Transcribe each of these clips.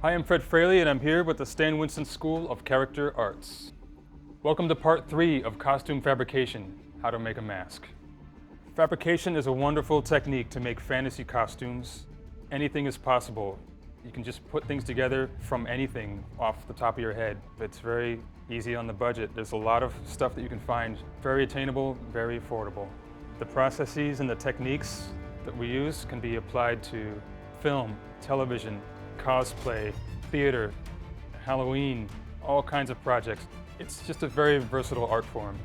Hi, I'm Fred Fraleigh, and I'm here with the Stan Winston School of Character Arts. Welcome to part 3 of costume fabrication, how to make a mask. Fabrication is a wonderful technique to make fantasy costumes. Anything is possible. You can just put things together from anything off the top of your head. It's very easy on the budget. There's a lot of stuff that you can find, very attainable, very affordable. The processes and the techniques that we use can be applied to film, television, cosplay, theater, Halloween, all kinds of projects. It's just a very versatile art form.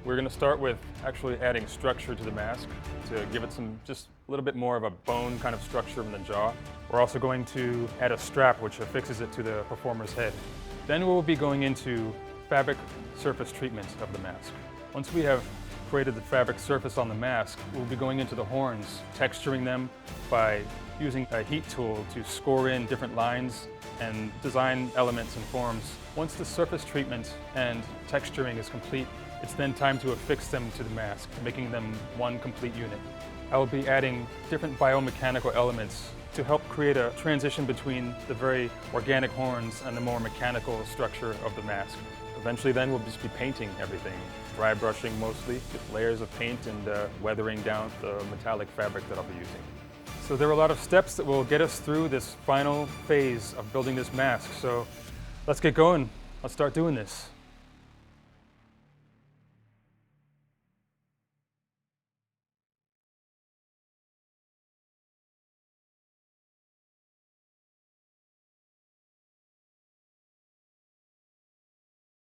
We're going to start with actually adding structure to the mask to give it just a little bit more of a bone kind of structure in the jaw. We're also going to add a strap which affixes it to the performer's head. Then we'll be going into fabric surface treatment of the mask. Once we have created the fabric surface on the mask, we'll be going into the horns, texturing them by using a heat tool to score in different lines and design elements and forms. Once the surface treatment and texturing is complete, it's then time to affix them to the mask, making them one complete unit. I will be adding different biomechanical elements to help create a transition between the very organic horns and the more mechanical structure of the mask. Eventually then we'll just be painting everything, dry brushing mostly, with layers of paint and weathering down the metallic fabric that I'll be using. So there are a lot of steps that will get us through this final phase of building this mask. So let's get going. Let's start doing this.